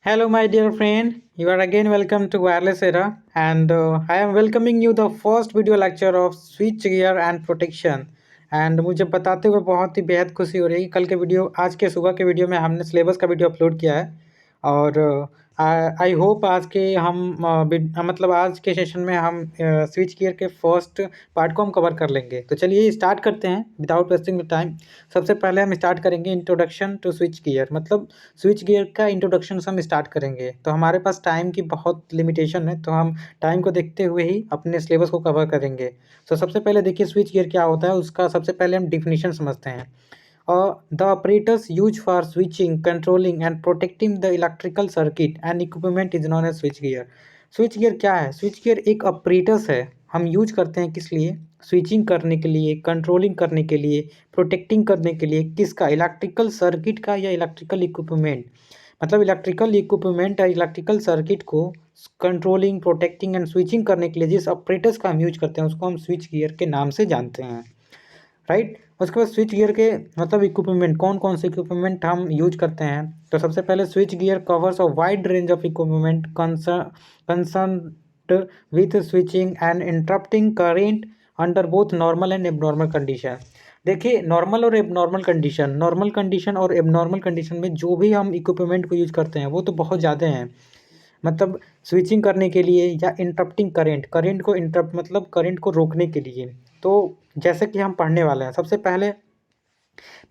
Hello, my dear friend. You are again welcome to Wireless Era, and I am welcoming you the first video lecture of switch gear and protection. And मुझे बताते हुए बहुत ही बेहद खुशी हो रही है। कल के वीडियो आज के सुबह के वीडियो में हमने सिलेबस का वीडियो अपलोड किया है और आई होप आज के हम मतलब आज के सेशन में हम स्विच गियर के फर्स्ट पार्ट को हम कवर कर लेंगे। तो चलिए स्टार्ट करते हैं विदाउट वेस्टिंग द टाइम। सबसे पहले हम स्टार्ट करेंगे इंट्रोडक्शन टू स्विच गियर, मतलब स्विच गियर का इंट्रोडक्शन से हम स्टार्ट करेंगे। तो हमारे पास टाइम की बहुत लिमिटेशन है, तो हम टाइम को देखते हुए ही अपने सिलेबस को कवर करेंगे। तो सबसे पहले देखिए स्विच गियर क्या होता है, उसका सबसे पहले हम डिफिनीशन समझते हैं। The apparatus used for switching, controlling and protecting the electrical circuit and equipment is known as switch gear. Switch gear क्या है? स्विच गियर एक अपरेटस है। हम यूज करते हैं किस लिए? स्विचिंग करने के लिए, कंट्रोलिंग करने के लिए, प्रोटेक्टिंग करने के लिए। किसका? इलेक्ट्रिकल सर्किट का या इलेक्ट्रिकल इक्विपमेंट। मतलब इलेक्ट्रिकल इक्विपमेंट या इलेक्ट्रिकल सर्किट को कंट्रोलिंग, प्रोटेक्टिंग एंड स्विचिंग करने के लिए जिस अपरेटस का हम यूज करते हैं उसको हम स्विच गियर के नाम से जानते हैं, राइट। उसके बाद स्विच गियर के मतलब इक्विपमेंट, कौन कौन से इक्विपमेंट हम यूज करते हैं। तो सबसे पहले switch gear covers a wide range of equipment concern with switching and interrupting current under both normal and abnormal condition. देखिए नॉर्मल और एबनॉर्मल कंडीशन, नॉर्मल कंडीशन और एबनॉर्मल कंडीशन में जो भी हम इक्विपमेंट को यूज करते हैं वो तो बहुत ज़्यादा हैं। मतलब स्विचिंग करने के लिए या इंटरप्टिंग करेंट, करेंट को इंटरप्ट मतलब करेंट को रोकने के लिए। तो जैसे कि हम पढ़ने वाले हैं, सबसे पहले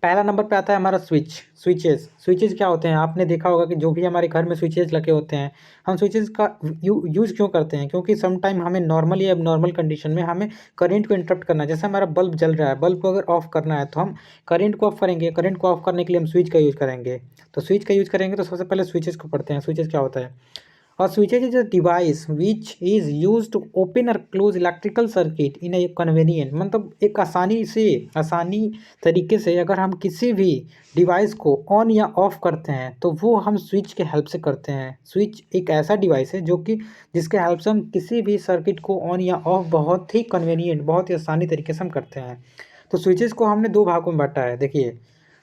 पहला नंबर पे आता है हमारा स्विचेस। स्विचेस क्या होते हैं? आपने देखा होगा कि जो भी हमारे घर में स्विचेस लगे होते हैं, हम स्विचेस का यूज़ क्यों करते हैं? क्योंकि सम टाइम हमें नॉर्मल या एबनॉर्मल कंडीशन में हमें करंट को इंटरप्ट करना है। जैसे हमारा बल्ब जल रहा है, बल्ब को अगर ऑफ करना है तो हम करंट को ऑफ करेंगे। करंट को ऑफ करने के लिए हम स्विच का यूज़ करेंगे। तो स्विच का यूज़ करेंगे तो सबसे पहले स्विचेस को पढ़ते हैं। स्विचेस क्या होता है? A switches is a device which is used to open or close electrical circuit in a convenient, मतलब एक आसानी तरीके से अगर हम किसी भी डिवाइस को ऑन या ऑफ करते हैं तो वो हम स्विच के हेल्प से करते हैं। स्विच एक ऐसा डिवाइस है जो कि जिसके हेल्प से हम किसी भी सर्किट को ऑन या ऑफ बहुत ही कन्वीनियंट, बहुत ही आसानी तरीके से हम करते हैं। तो स्विचेस को हमने दो भागों में बांटा है। देखिए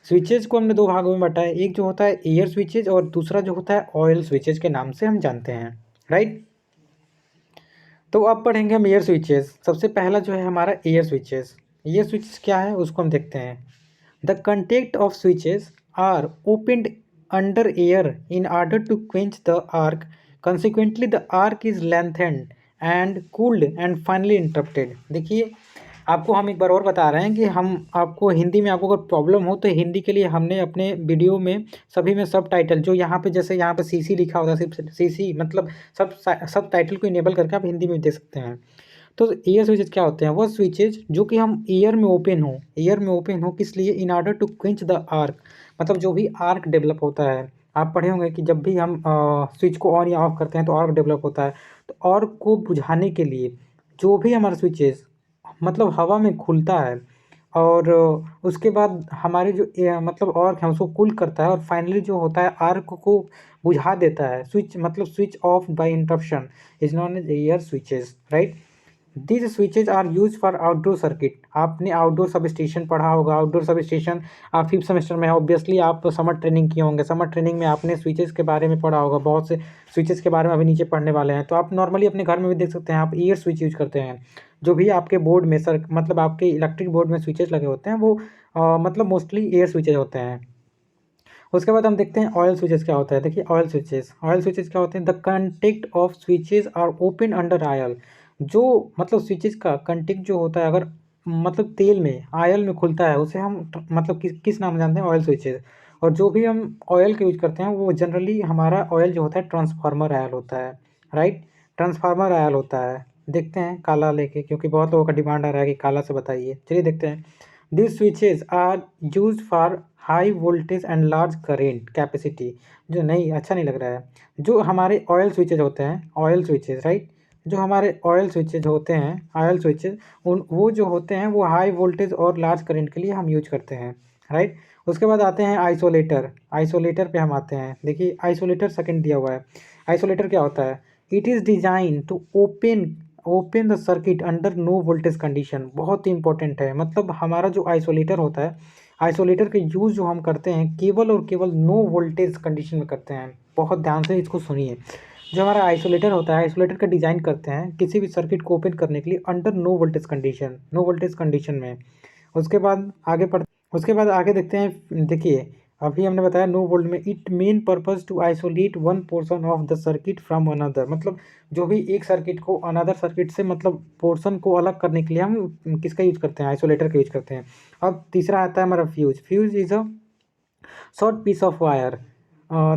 स्विचेज को हमने दो भागों में बांटा है, एक जो होता है एयर स्विचेज और दूसरा जो होता है ऑयल स्विचेज के नाम से हम जानते हैं, राइट। तो अब पढ़ेंगे हम एयर स्विचेज। सबसे पहला जो है हमारा एयर स्विचेज। एयर स्विचेज क्या है उसको हम देखते हैं। The contact of switches are opened under air in order to quench the arc, consequently the arc is lengthened and cooled and finally interrupted. देखिए आपको हम एक बार और बता रहे हैं कि हम आपको हिंदी में, आपको अगर प्रॉब्लम हो तो हिंदी के लिए हमने अपने वीडियो में सभी में सब टाइटल जो यहाँ पे, जैसे यहाँ पे सीसी लिखा होता है, सिर्फ सीसी मतलब सब टाइटल को इनेबल करके आप हिंदी में दे सकते हैं। तो एयर स्विचेज क्या होते हैं? वो स्विचेज जो कि हम एयर में ओपन हो किस लिए? In order to quench the arc, मतलब जो भी आर्क डेवलप होता है। आप पढ़े होंगे कि जब भी हम स्विच को ऑन या ऑफ करते हैं तो आर्क डेवलप होता है। तो आर्क को बुझाने के लिए जो भी हमारा स्विचेज मतलब हवा में खुलता है और उसके बाद हमारे जो मतलब आर्क है उसको कूल करता है और फाइनली जो होता है आर्क को बुझा देता है। स्विच मतलब switch off by interruption is known as air switches, right. These switches are use for outdoor circuit. आपने आउटडोर सब स्टेशन पढ़ा होगा। आउटडोर सब स्टेशन आप फिफ्थ सेमेस्टर में, ऑब्वियसली आप समर ट्रेनिंग किए होंगे। समर ट्रेनिंग में आपने स्विचेस के बारे में पढ़ा होगा। बहुत से स्विचेस के बारे में अभी नीचे पढ़ने वाले हैं। तो आप नॉर्मली अपने घर में भी देख सकते हैं, आप एयर स्विच यूज करते हैं। जो भी आपके बोर्ड में सर मतलब आपके इलेक्ट्रिक बोर्ड में स्विचेस लगे होते हैं वो मतलब मोस्टली एयर स्विचेज होते हैं। उसके बाद हम देखते हैं ऑयल स्विचेस क्या होता है। देखिए ऑयल स्विचेस क्या होते हैं? The contact of switches are open under oil. जो मतलब स्विचेस का कंटेक्ट जो होता है अगर मतलब तेल में, आयल में खुलता है उसे हम मतलब किस नाम से जानते हैं? Oil switches. और जो भी हम ऑयल का यूज करते हैं वो जनरली हमारा ऑयल जो होता है ट्रांसफार्मर आयल होता है, राइट। ट्रांसफार्मर आयल होता है। देखते हैं काला लेके, क्योंकि बहुत लोगों का डिमांड आ रहा है कि काला से बताइए। चलिए देखते हैं। These switches are used for high voltage and large current capacity। जो नहीं, अच्छा नहीं लग रहा है। जो हमारे ऑयल स्विचेज होते हैं, ऑयल स्विचेज, राइट। जो हमारे ऑयल स्विचेज होते हैं, ऑयल स्विचेज उन वो जो होते हैं वो हाई वोल्टेज और लार्ज करंट के लिए हम यूज करते हैं, राइट। उसके बाद आते हैं आइसोलेटर। आइसोलेटर पे हम आते हैं। देखिए आइसोलेटर सेकंड दिया हुआ है। आइसोलेटर क्या होता है? It is design to open the circuit under no voltage condition. बहुत ही इंपॉर्टेंट है। मतलब हमारा जो आइसोलेटर होता है, आइसोलेटर का यूज़ जो हम करते हैं केवल और केवल नो वोल्टेज कंडीशन में करते हैं। बहुत ध्यान से इसको सुनिए। जो हमारा आइसोलेटर होता है, आइसोलेटर का डिज़ाइन करते हैं किसी भी सर्किट को ओपन करने के लिए अंडर नो वोल्टेज कंडीशन में। उसके बाद उसके बाद आगे देखते हैं। देखिए, अभी हमने बताया नो वोल्ट में it main purpose to isolate one portion of the circuit from another, मतलब जो भी एक सर्किट को अनदर सर्किट से मतलब पोर्शन को अलग करने के लिए हम किसका यूज करते हैं, आइसोलेटर का यूज करते हैं। अब तीसरा आता है हमारा fuse. Fuse is a short piece of wire,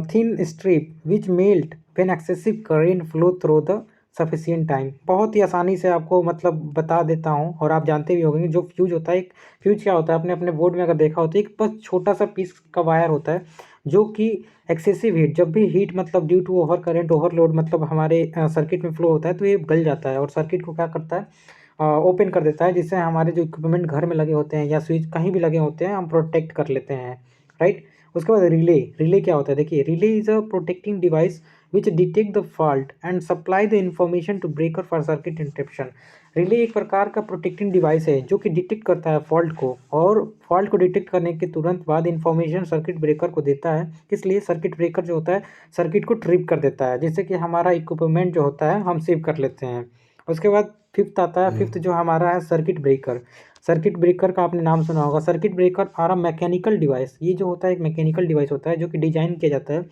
thin strip which melt when excessive current flow through the sufficient time। बहुत ही आसानी से आपको मतलब बता देता हूँ और आप जानते भी होंगे जो फ्यूज होता है। एक फ्यूज क्या होता है, अपने अपने बोर्ड में अगर देखा होता है, एक बस छोटा सा पीस का वायर होता है जो कि एक्सेसिव हीट, जब भी हीट मतलब due to over current overload मतलब हमारे सर्किट में फ्लो होता है तो ये गल जाता है और सर्किट को क्या करता है, ओपन कर देता है, जिससे हमारे जो इक्विपमेंट घर में लगे होते हैं या स्विच कहीं भी लगे होते हैं हम प्रोटेक्ट कर लेते हैं, राइट। उसके बाद रिले। रिले क्या होता है, देखिए, relay is a protecting device which detect the fault and supply the information to breaker for circuit interruption. Relay एक प्रकार का प्रोटेक्टिंग डिवाइस है जो कि डिटेक्ट करता है फॉल्ट को, और फॉल्ट को डिटेक्ट करने के तुरंत बाद इंफॉर्मेशन सर्किट ब्रेकर को देता है। इसलिए सर्किट ब्रेकर जो होता है सर्किट को ट्रिप कर देता है, जिससे कि हमारा इक्विपमेंट जो होता है हम सेव कर लेते हैं। उसके बाद फिफ्थ आता है। फिफ्थ जो हमारा है सर्किट ब्रेकर। सर्किट ब्रेकर का आपने नाम सुना होगा। Circuit breaker are a mechanical device. ये जो होता है एक मैकेनिकल डिवाइस होता है जो कि डिजाइन किया जाता है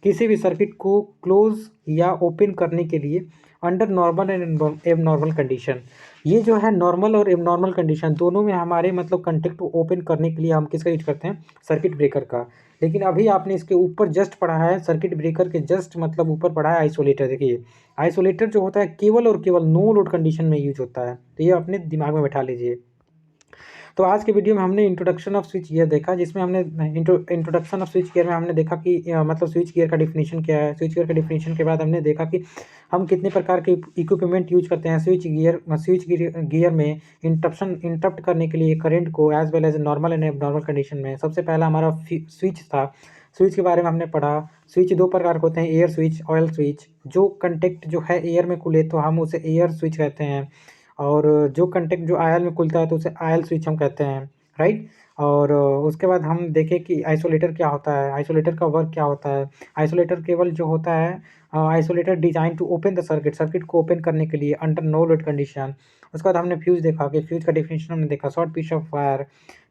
किसी भी सर्किट को क्लोज या ओपन करने के लिए under normal and abnormal condition. ये जो है नॉर्मल और एबनॉर्मल कंडीशन दोनों में हमारे मतलब कंटेक्ट को ओपन करने के लिए हम किसका यूज करते हैं, सर्किट ब्रेकर का। लेकिन अभी आपने इसके ऊपर जस्ट पढ़ा है, सर्किट ब्रेकर के जस्ट मतलब ऊपर पढ़ा है आइसोलेटर। देखिए, आइसोलेटर जो होता है केवल और केवल नो लोड कंडीशन में यूज होता है, तो ये अपने दिमाग में बैठा लीजिए। तो आज के वीडियो में हमने इंट्रोडक्शन ऑफ स्विच गियर देखा, जिसमें हमने इंट्रोडक्शन ऑफ स्विच गियर में हमने देखा कि मतलब स्विच गियर का डिफिनीशन क्या है। स्विच गियर का डिफिनीशन के बाद हमने देखा कि हम कितने प्रकार के इक्विपमेंट यूज करते हैं स्विच गियर में इंटरप्ट करने के लिए करंट को as well as normal and abnormal condition में। सबसे पहला हमारा स्विच था। स्विच के बारे में हमने पढ़ा। स्विच दो प्रकार के होते हैं, एयर स्विच, ऑयल स्विच। जो कंटेक्ट जो है एयर में खुले तो हम उसे एयर स्विच कहते हैं, और जो कंटेक्ट जो आयल में खुलता है तो उसे आयल स्विच हम कहते हैं, राइट। और उसके बाद हम देखें कि आइसोलेटर क्या होता है, आइसोलेटर का वर्क क्या होता है। आइसोलेटर केवल जो होता है, isolator design to open the circuit, circuit को ओपन करने के लिए अंडर नो लोड कंडीशन। उसके बाद हमने फ्यूज देखा कि फ्यूज का डेफिनेशन हमने देखा, short piece of wire,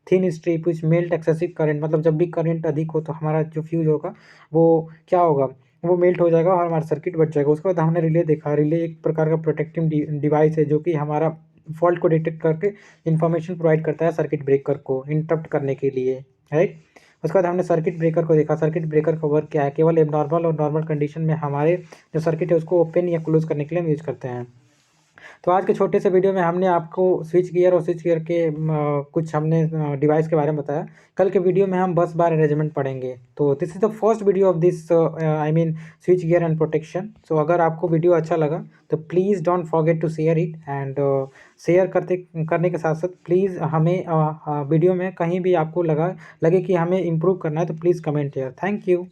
thin strip which melt excessive current, मतलब जब भी करंट अधिक हो तो हमारा जो फ्यूज होगा वो क्या होगा, वो मेल्ट हो जाएगा और हमारा सर्किट बच जाएगा। उसके बाद हमने रिले देखा। रिले एक प्रकार का प्रोटेक्टिव डिवाइस है जो कि हमारा फॉल्ट को डिटेक्ट करके इंफॉर्मेशन प्रोवाइड करता है सर्किट ब्रेकर को इंटरप्ट करने के लिए, राइट। उसके बाद हमने सर्किट ब्रेकर को देखा। सर्किट ब्रेकर का वर्क क्या है, केवल एबनॉर्मल और नॉर्मल कंडीशन में हमारे जो सर्किट है उसको ओपन या क्लोज करने के लिए हम यूज करते हैं। तो आज के छोटे से वीडियो में हमने आपको स्विच गियर और स्विच गियर के कुछ हमने डिवाइस के बारे में बताया। कल के वीडियो में हम बस बार अरेंजमेंट पढ़ेंगे। तो this is the first video of this I mean switch gear and protection. So अगर आपको वीडियो अच्छा लगा तो please don't forget to share it, and share करने के साथ साथ प्लीज़ हमें वीडियो में कहीं भी आपको लगे कि हमें इम्प्रूव करना है तो please comment here. Thank you.